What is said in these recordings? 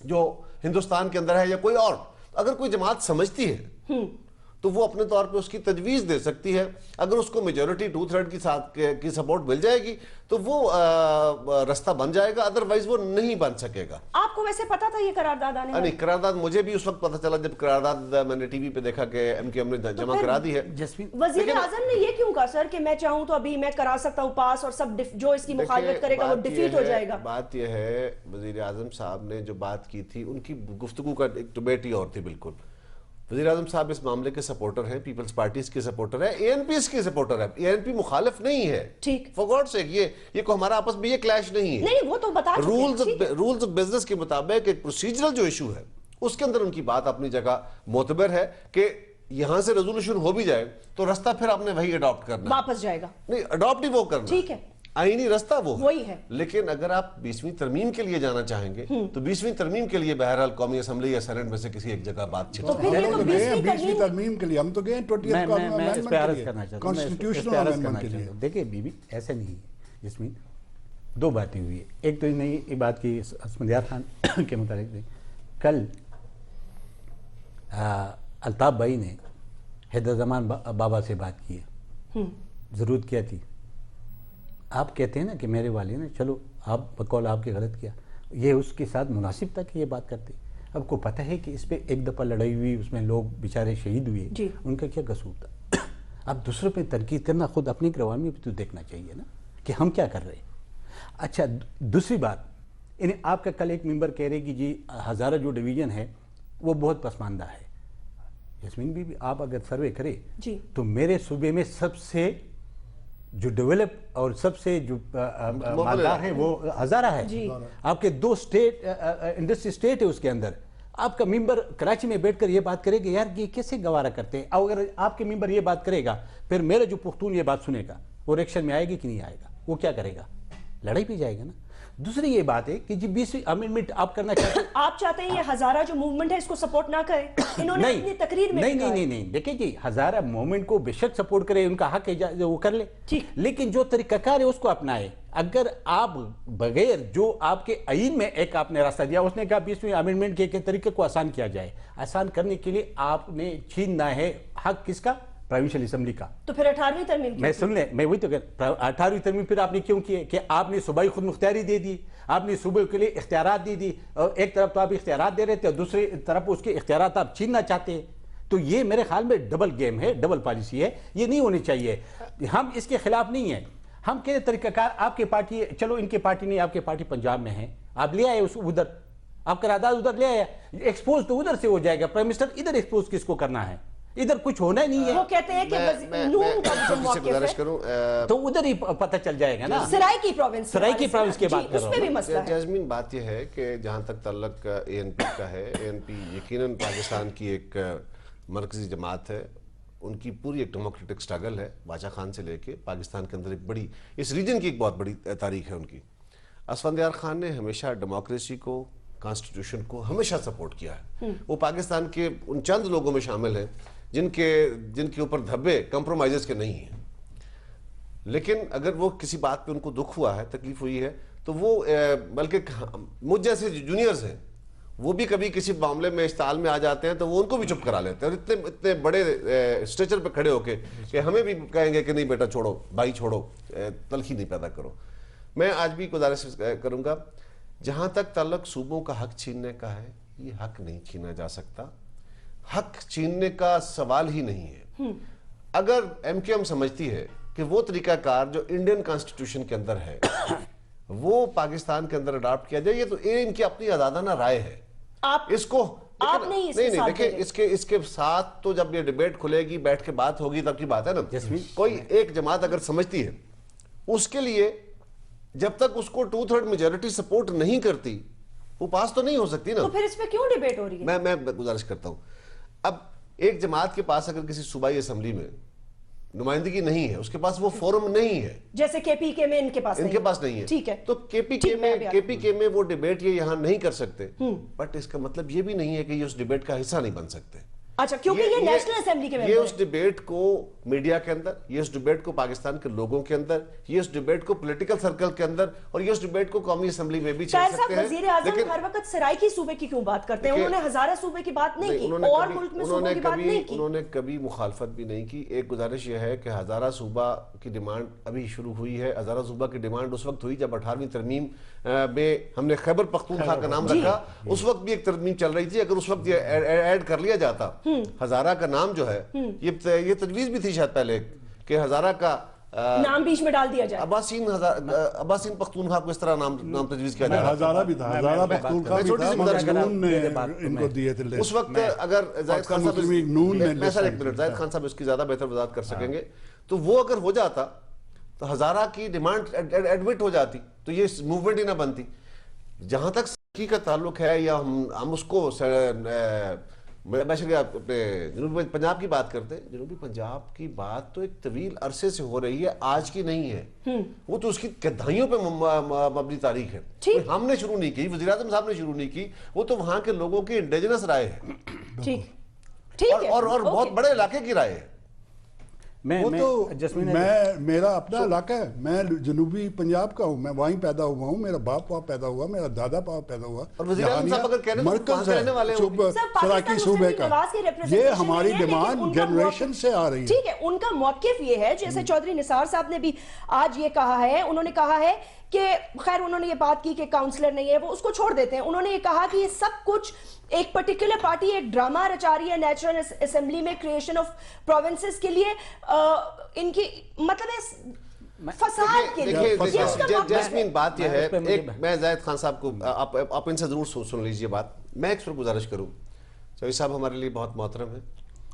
جو ہندوستان کے اندر ہے یا کوئی اور، اگر کوئی جماعت سمجھتی ہے تو وہ اپنے طور پہ اس کی تجویز دے سکتی ہے. اگر اس کو میجورٹی 2/3 کی سپورٹ مل جائے گی تو وہ رستہ بن جائے گا، ادروائز وہ نہیں بن سکے گا. آپ کو ویسے پتا تھا یہ قرارداد آنے والی؟ نہیں، قرارداد مجھے بھی اس وقت پتا چلا جب قرارداد میں نے ٹی وی پہ دیکھا کہ ایم کیو ایم نے جمع کرا دی ہے. وزیر اعظم نے یہ کیوں کہا سر کہ میں چاہوں تو ابھی میں کرا سکتا ہوں پاس، اور سب جو اس کی مخالفت کرے گا وہ ڈیفیٹ ہو جائے گا؟ بات یہ ہے وزیر اعظم صاحب نے جو بات کی تھی ان کی گفتگو کا ایک ڈبیٹ ہی اور تھی بالکل. وزیر اعظم صاحب اس معاملے کے سپورٹر ہیں، پیپلز پارٹیز کے سپورٹر ہے، اے این پی اس کے سپورٹر ہے. اے این پی مخالف نہیں ہے، ٹھیک، فار گاڈ سیک یہ کو ہمارا آپس میں یہ کلیش نہیں ہے. نہیں وہ تو بتا چکے ہیں. رولز آف بزنس کے مطابق ایک پروسیجرل جو ایشو ہے اس کے اندر ان کی بات اپنی جگہ معتبر ہے کہ یہاں سے ریزولوشن ہو بھی جائے تو رستہ پھر آپ نے وہی اڈاپٹ کرنا، واپس جائے گا. نہیں، اڈاپٹ ہی وہ کرنا، ٹھیک ہے، آئینی رستہ وہی ہے. لیکن اگر آپ 20ویں ترمیم کے لیے جانا چاہیں گے تو 20ویں ترمیم کے لیے بہرحال قومی اسمبلی یا سینٹ میں سے کسی ایک جگہ بات چیت. تو پھر یہ تو 20ویں ترمیم کے لیے ہم تو گئے 20th میں اس پہ عرض کرنا چاہتا ہوں، کانسٹیٹیوشنل امینڈمنٹ کے لیے. دیکھیں بی بی ایسے نہیں ہے، جس میں دو باتیں ہوئی ہے. ایک تو یہ بات کی اسفندیار خان کے متعلق، کل الطاف بھائی نے حیدر زمان بابا سے بات کی ہے، ضرورت کیا تھی. آپ کہتے ہیں نا کہ میرے والد نے، چلو آپ بقول آپ کے غلط کیا، یہ اس کے ساتھ مناسب تھا کہ یہ بات کرتے. اب کو پتہ ہے کہ اس پہ ایک دفعہ لڑائی ہوئی، اس میں لوگ بیچارے شہید ہوئے، ان کا کیا قصور تھا؟ اب دوسروں پہ تنقید کرنا خود اپنی گروان میں بھی تو دیکھنا چاہیے نا کہ ہم کیا کر رہے ہیں. اچھا دوسری بات، یعنی آپ کا کل ایک ممبر کہہ رہے کہ جی ہزارہ جو ڈویژن ہے وہ بہت پسماندہ ہے. یاسمین بھی آپ اگر سروے کرے تو میرے صوبے میں سب سے جو ڈیولپ اور سب سے جو مالدار ہے وہ ہزارہ ہے. آپ کے 2 اسٹیٹ انڈسٹری اسٹیٹ ہے اس کے اندر. آپ کا ممبر کراچی میں بیٹھ کر یہ بات کرے گا یار یہ کیسے گوارہ کرتے ہیں. اگر آپ کے ممبر یہ بات کرے گا پھر میرا جو پختون یہ بات سنے گا وہ ریکشن میں آئے گی کہ نہیں آئے گا؟ وہ کیا کرے گا؟ لڑائی پہ جائے گا نا. دوسری یہ بات ہے کہ جی 20ویں امینڈمنٹ آپ کرنا چاہتے ہیں، آپ چاہتے ہیں یہ ہزارہ جو موومنٹ ہے اس کو سپورٹ نہ کرے؟ انہوں نے اپنی تقریر میں نہیں دیکھیں جی ہزارہ موومنٹ کو بے شک سپورٹ کرے، ان کا حق ہے وہ کر لے، لیکن جو طریقہ کار ہے اس کو اپنائے. اگر آپ بغیر جو آپ کے آئین میں ایک آپ نے راستہ دیا، اس نے کہا 20ویں امینڈمنٹ کے طریقے کو آسان کیا جائے. آسان کرنے کے لیے آپ نے چھیننا ہے حق کس کا؟ پروونشل اسمبلی کا. تو پھر 18ویں ترمیم میں سن لیں، میں وہی تو کہہ 18ویں ترمیم پھر آپ نے کیوں کیے کہ آپ نے صوبائی خود مختاری دے دی، آپ نے صوبے کے لیے اختیارات دے دی، اور ایک طرف تو آپ اختیارات دے رہے تھے اور دوسری طرف اس کے اختیارات آپ چھیننا چاہتے ہیں. تو یہ میرے خیال میں ڈبل گیم ہے، ڈبل پالیسی ہے، یہ نہیں ہونی چاہیے. ہم اس کے خلاف نہیں ہیں، ہم کہتے طریقہ کار آپ کی پارٹی، چلو ان کی پارٹی نہیں، آپ کی پارٹی پنجاب میں ہے، آپ لے آئے ادھر، آپ قرارداد ادھر لے آئے، ایکسپوز تو ادھر سے ہو جائے گا. پرائم منسٹر ادھر ایکسپوز کس کو کرنا ہے؟ ادھر کچھ ہونا ہی نہیں ہے. وہ کہتے ہیں کہ نون کا جو موقف ہے تو ادھر ہی پتہ چل جائے گا نا. سرائی کی پروونس کی بات اس پہ بھی مسئلہ ہے. جیسمین بات یہ ہے کہ جہاں تک تعلق اے این پی کا ہے، اے این پی یقیناً پاکستان کی ایک مرکزی جماعت ہے. ان کی پوری ایک ڈیموکریٹک سٹرگل ہے، باچا خان سے لے کے پاکستان کے اندر ایک بڑی، اس ریجن کی ایک بہت بڑی تاریخ ہے ان کی. اسفندیار خان نے ہمیشہ ڈیموکریسی کو، کانسٹیٹیوشن کو ہمیشہ سپورٹ کیا ہے. وہ پاکستان کے ان چند لوگوں میں شامل ہیں جن کے اوپر دھبے کمپرومائزز کے نہیں ہیں. لیکن اگر وہ کسی بات پہ ان کو دکھ ہوا ہے، تکلیف ہوئی ہے، تو وہ بلکہ مجھ جیسے جونیئرز ہیں وہ بھی کبھی کسی معاملے میں اشتعال میں آ جاتے ہیں تو وہ ان کو بھی چپ کرا لیتے ہیں، اور اتنے بڑے اسٹیچر پہ کھڑے ہو کے کہ ہمیں بھی کہیں گے کہ نہیں بیٹا چھوڑو، بھائی چھوڑو، تلخی نہیں پیدا کرو. میں آج بھی گزارش کروں گا، جہاں تک تعلق صوبوں کا حق چھیننے کا ہے، یہ حق نہیں چھینا جا سکتا. حق چھیننے کا سوال ہی نہیں ہے. اگر ایم کیو ایم سمجھتی ہے کہ وہ طریقہ کار جو انڈین کانسٹیٹیوشن کے اندر ہے وہ پاکستان کے اندر اڈاپٹ کیا جائے، یہ تو ان کی اپنی آزادانہ رائے ہے. اس کو نہیں دیکھیں، اس کے ساتھ تو جب یہ ڈیبیٹ کھلے گی، بیٹھ کے بات ہوگی، تب کی بات ہے نا. کوئی ایک جماعت اگر سمجھتی ہے اس کے لیے جب تک اس کو 2/3 میجورٹی سپورٹ نہیں کرتی وہ پاس تو نہیں ہو سکتی نا. تو پھر اس پہ کیوں ڈیبیٹ ہو رہی ہے؟ میں گزارش کرتا ہوں، اب ایک جماعت کے پاس اگر کسی صوبائی اسمبلی میں نمائندگی نہیں ہے، اس کے پاس وہ فورم نہیں ہے، جیسے کے پی کے میں ان کے پاس نہیں ہے، ٹھیک ہے، تو کے پی کے میں وہ ڈیبیٹ یہ یہاں نہیں کر سکتے. بٹ اس کا مطلب یہ بھی نہیں ہے کہ یہ اس ڈیبیٹ کا حصہ نہیں بن سکتے. اچھا کیونکہ یہ نیشنل اسمبلی کے یہ اس ڈیبیٹ کو میڈیا کے اندر، یہ اس ڈیبیٹ کو پاکستان کے لوگوں کے اندر، یہ اس ڈیبیٹ کو پولیٹیکل سرکل کے اندر، اور یہ اس ڈیبیٹ کو قومی اسمبلی میں بھی چل سکتے ہیں. وزیر اعظم ہر وقت سرائکی صوبے کی کیوں بات کرتے ہیں؟ انہوں نے ہزارہ صوبے کی بات نہیں کی اور ملک میں صوبوں کی بات نہیں کی. انہوں نے کبھی مخالفت بھی نہیں کی. ایک گزارش یہ ہے کہ ہزارہ صوبہ کی ڈیمانڈ ابھی شروع ہوئی ہے. ہزارہ صوبہ کی ڈیمانڈ اس وقت ہوئی جب 18ویں ترمیم میں ہم نے خیبر پختونخوا کا نام رکھا. اس وقت بھی ایک ترمیم چل رہی تھی. اگر اس وقت یہ ایڈ کر لیا جاتا ہزارہ کا نام جو ہے، یہ تجویز بھی تھی شاید پہلے کہ ہزارہ کا نام بیچ میں ڈال دیا جائے. عباسین پختونخوا کو اس طرح نام تجویز کیا جائے. ہزارہ بھی تھا، ہزارہ پختونخوا بھی تھا، مظلوم نے ان کو دیے تھے. اس وقت اگر زاہد خان صاحب اس کی زیادہ بہتر وضاحت کر سکیں گے، تو وہ اگر ہو جاتا تو ہزارہ کی ڈیمانڈ ایڈمٹ ہو جاتی تو یہ موومنٹ ہی نہ بنتی. جہاں تک سرکی کا تعلق ہے، یا ہم اس کو اپنے جنوبی پنجاب کی بات کرتے ہیں. جنوبی پنجاب کی بات تو ایک طویل عرصے سے ہو رہی ہے، آج کی نہیں ہے. وہ تو اس کی دہائیوں پہ مبنی تاریخ ہے. ہم نے شروع نہیں کی، وزیر اعظم صاحب نے شروع نہیں کی. وہ تو وہاں کے لوگوں کی انڈیجنس رائے ہے اور بہت بڑے علاقے کی رائے ہے. میرا اپنا علاقہ ہے. میں جنوبی پنجاب کا ہوں، میں وہیں پیدا ہوا ہوں. میرا باپ وہاں پیدا ہوا، میرا دادا باپ پیدا ہوا. مرکز ہے سرائکی صوبے کا. یہ ہماری ڈیمانڈ جنریشن سے آ رہی ہے. ٹھیک ہے، ان کا موقف یہ ہے، جیسے چودھری نثار صاحب نے بھی آج یہ کہا ہے. انہوں نے کہا ہے کہ خیر انہوں نے یہ بات کی کہ کاؤنسلر نہیں ہے، وہ اس کو چھوڑ دیتے ہیں. انہوں نے یہ کہا کہ یہ سب کچھ ایک پرٹیکولر پارٹی ایک ڈرامہ رچا رہی ہے نیشنل اسمبلی میں کریشن آف پروونسز کے لیے. ان کی مطلب فساد کے لیے. جیسمین بات یہ ہے، ایک میں زاہد خان صاحب کو آپ ان سے ضرور سن لیجئے بات. میں ایک گزارش کروں. چودھری صاحب ہمارے لیے بہت محترم ہیں،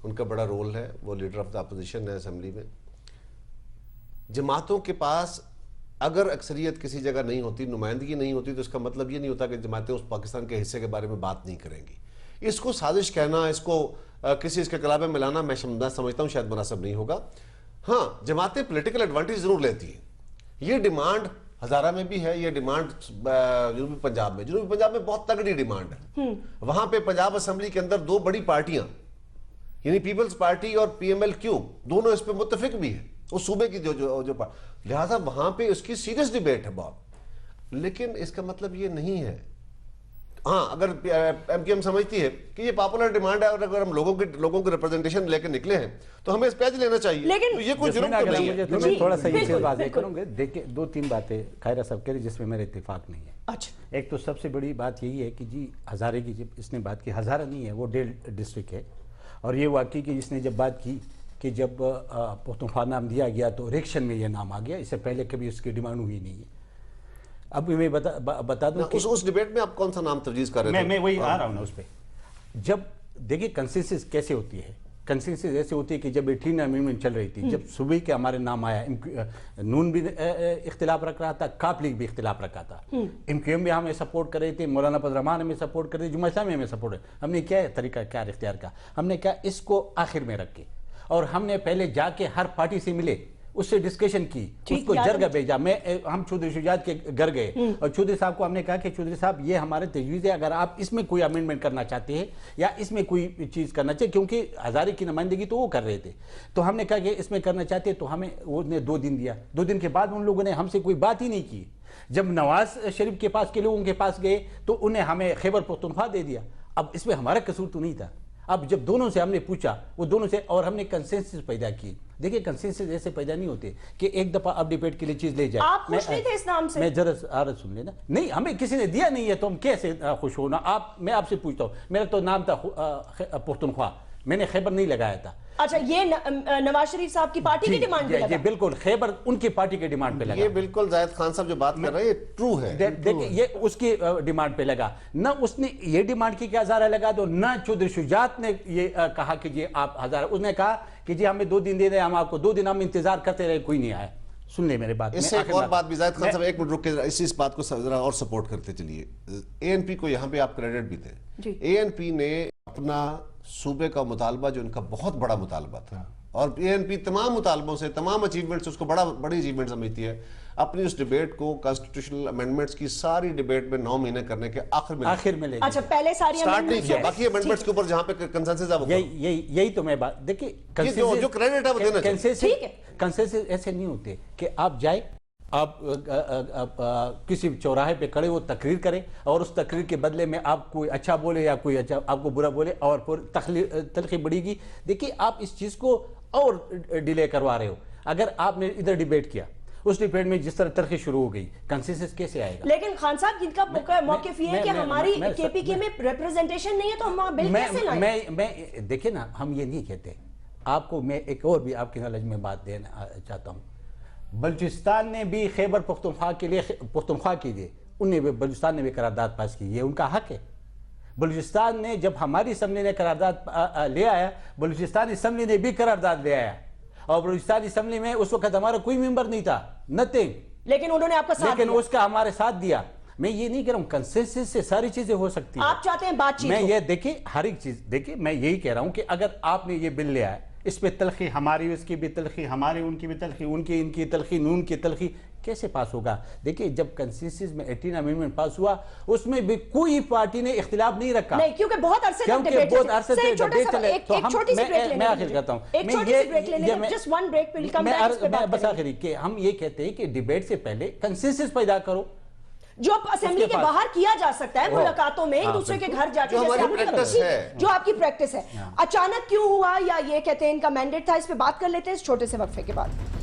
ان کا بڑا رول ہے، وہ لیڈر آف دا اپوزیشن ہے اسمبلی میں. جماعتوں کے پاس اگر اکثریت کسی جگہ نہیں ہوتی، نمائندگی نہیں ہوتی، تو اس کا مطلب یہ نہیں ہوتا کہ جماعتیں اس پاکستان کے حصے کے بارے میں بات نہیں کریں گی. اس کو سازش کہنا، اس کو کسی اس کے کلابے میں لانا میں سمجھتا ہوں شاید مناسب نہیں ہوگا. ہاں، جماعتیں پولیٹیکل ایڈوانٹیج ضرور لیتی ہیں. یہ ڈیمانڈ ہزارہ میں بھی ہے، یہ ڈیمانڈ جنوبی پنجاب میں بہت تگڑی ڈیمانڈ ہے. وہاں پہ پنجاب اسمبلی کے اندر دو بڑی پارٹیاں یعنی پیپلز پارٹی اور پی ایم ایل کیو دونوں اس پہ متفق بھی ہیں، اس صوبے کی جو لہٰذا وہاں پہ اس کی سیریس ڈیبیٹ ہے بہت. لیکن اس کا مطلب یہ نہیں ہے، ہاں اگر ایم کیو ایم سمجھتی ہے کہ یہ پاپولر ڈیمانڈ ہے اور اگر ہم لوگوں کو ریپرزنٹیشن لے کے نکلے ہیں تو ہمیں اس پیج لینا چاہیے. لیکن یہ کوئی جرم تو نہیں ہے. میں تھوڑا سا یہ چیز واضح کروں گے. دیکھیں، دو تین باتیں خیرہ صاحب کہہ رہے جس میں میرا اتفاق نہیں ہے. اچھا، ایک تو سب سے بڑی بات یہی ہے کہ جی ہزارے کی جب اس نے بات کی، ہزارہ نہیں ہے، وہ ڈیل ڈسٹرکٹ ہے. اور یہ واقعی کہ جس نے جب بات کی کہ جب پختونخوا نام دیا گیا تو ریکشن میں یہ نام آ گیا، اس سے پہلے کبھی اس کی ڈیمانڈ ہوئی نہیں ہے. اب میں بتا دوں کہ اس ڈیبیٹ میں آپ کون سا نام تجویز کر رہے ہیں؟ میں وہی آ رہا ہوں نا اس پہ. جب دیکھیے کنسنسس کیسے ہوتی ہے، کنسنسس ایسے ہوتی ہے کہ جب 18 امendment چل رہی تھی، جب صوبے کے ہمارے نام آیا، نون بھی اختلاف رکھ رہا تھا، کاپ لیگ بھی اختلاف رکھا تھا، ایم کیو ایم بھی ہمیں سپورٹ کر رہے تھے، مولانا فضل الرحمان ہمیں سپورٹ کر رہے تھے، جمعہ اسلامی ہمیں سپورٹ ہے. ہم نے کیا طریقہ کار اختیار کا، ہم نے کہا اس کو آخر میں رکھ کے، اور ہم نے پہلے جا کے ہر پارٹی سے ملے، اس سے ڈسکشن کی، اس کو جرگہ بھیجا. ہم چودھری شجاعت کے گھر گئے اور چودھری صاحب کو ہم نے کہا کہ چودھری صاحب یہ ہمارے تجویز ہے، اگر آپ اس میں کوئی امینڈمنٹ کرنا چاہتے ہیں یا اس میں کوئی چیز کرنا چاہتے، کیونکہ ہزارے کی نمائندگی تو وہ کر رہے تھے، تو ہم نے کہا کہ اس میں کرنا چاہتے تو ہمیں وہ نے 2 دن دیا. 2 دن کے بعد ان لوگوں نے ہم سے کوئی بات ہی نہیں کی. جب نواز شریف کے پاس کے لوگوں کے پاس گئے تو انہیں ہمیں خیبر پختونخوا دے دیا. اب اس میں ہمارا قصور تو نہیں تھا. اب جب دونوں سے ہم نے پوچھا، وہ دونوں سے، اور ہم نے کنسنسس پیدا کی. دیکھیں کنسنسس ایسے پیدا نہیں ہوتے کہ ایک دفعہ اب ڈیبیٹ کے لیے چیز لے جائے. آپ خوش نہیں تھے اس نام سے؟ میں ذرا سن لینا. نہیں، ہمیں کسی نے دیا نہیں ہے تو ہم کیسے خوش ہونا. میں آپ سے پوچھتا ہوں، میرا تو نام تھا پختونخوا، میں نے خیبر نہیں لگایا تھا. اچھا، یہ نواز شریف صاحب کی پارٹی کی ڈیمانڈ پہ لگا؟ یہ بالکل خیبر ان کی پارٹی کے ڈیمانڈ پہ لگا. یہ بالکل زاہد خان صاحب جو بات کر رہے ہیں یہ ٹرو ہے. دیکھیں، یہ اس کی ڈیمانڈ پہ لگا. نہ اس نے یہ ڈیمانڈ کی کہ ہزارہ لگا دو، نہ چودھری شجاعت نے یہ کہا کہ جی آپ ہزارہ. اس نے کہا کہ جی ہمیں 2 دن دے دیں، ہم آپ کو 2 دن ہم انتظار کرتے رہے، کوئی نہیں آیا. سن لیں میرے بات. اس سے ایک اور بات بھی زاہد خان صاحب ایک منٹ رک کے اس بات کو ذرا اور سپورٹ کرتے چلیے. اے این پی کو یہاں پہ آپ کریڈٹ بھی دیں. اے این پی نے اپنا صوبے کا مطالبہ جو ان کا بہت بڑا مطالبہ تھا اور ANP تمام مطالبوں سے, تمام اچیومنٹ سے اس کو بڑی اچیومنٹ سمجھتی ہے. اپنی اس ڈیبیٹ کو کانسٹیٹیوشنل امینڈمنٹس کی ساری ڈیبیٹ میں 9 مہینے کرنے کے آخر میں لے اچھا پہلے ساری سٹارٹ نہیں کیا, باقی امینڈمنٹس کے اوپر جہاں پہ کنسنسس ہے یہی تو میں بات دیکھیں, جو کریڈٹ ہے وہ دینا چاہیے. کنسنسس ایسے نہیں ہوتے کہ آپ جائیں, آپ کسی چوراہے پہ کھڑے وہ تقریر کریں اور اس تقریر کے بدلے میں آپ کوئی اچھا بولے یا کوئی اچھا آپ کو برا بولے اور پھر تلخی بڑھے گی. دیکھیے آپ اس چیز کو اور ڈیلے کروا رہے ہو. اگر آپ نے ادھر ڈیبیٹ کیا, اس ڈیبیٹ میں جس طرح تلخی شروع ہو گئی, کنسنسس کیسے آئے گا؟ لیکن خان صاحب جن کا موقف یہ ہے کہ ہماری KPK میں ریپرزنٹیشن نہیں ہے تو ہم بل کیسے لائیں؟ میں دیکھیں نا, ہم یہ نہیں کہتے. آپ کو میں ایک اور بھی آپ کی نالج میں بات دینا چاہتا ہوں. بلوچستان نے بھی خیبر پختونخوا کے لیے انہوں نے بلوچستان نے بھی قرارداد پاس کی, یہ ان کا حق ہے. بلوچستان نے جب ہماری اسمبلی نے قرارداد لے آیا, بلوچستان اسمبلی نے بھی قرارداد لے آیا, اور بلوچستان اسمبلی میں اس وقت ہمارا کوئی ممبر نہیں تھا, نتھنگ, لیکن انہوں نے آپ کا ساتھ لیکن اس کا ہمارے ساتھ دیا. میں یہ نہیں کہہ رہا ہوں کنسنسس سے ساری چیزیں ہو سکتی ہیں, آپ چاہتے ہیں بات چیت میں یہ دیکھیں ہر ایک چیز دیکھیں, میں یہی کہہ رہا ہوں کہ اگر آپ نے یہ بل لے آیا, اس پہ تلخی ہماری, اس کی بھی تلخی ہماری, ان کی بھی تلخی, ان کی ان کی تلخی, نون کی تلخی, کیسے پاس ہوگا؟ دیکھیں جب کنسنسس میں 18 امینڈمنٹ پاس ہوا, اس میں بھی کوئی پارٹی نے اختلاف نہیں رکھا. نہیں, کیونکہ بہت عرصے تک ڈیبیٹ چلے. ایک چھوٹی سی بریک میں آخر کرتا ہوں, میں بس آخری کہ ہم یہ کہتے ہیں کہ ڈیبیٹ سے پہلے کنسنسس پیدا کرو. جو اسمبلی کے باہر کیا جا سکتا ہے ملاقاتوں میں, ایک دوسرے کے گھر جا کے, جو آپ کی پریکٹس ہے, اچانک کیوں ہوا, یا یہ کہتے ہیں ان کا مینڈیٹ تھا, اس پہ بات کر لیتے ہیں اس چھوٹے سے وقفے کے بعد.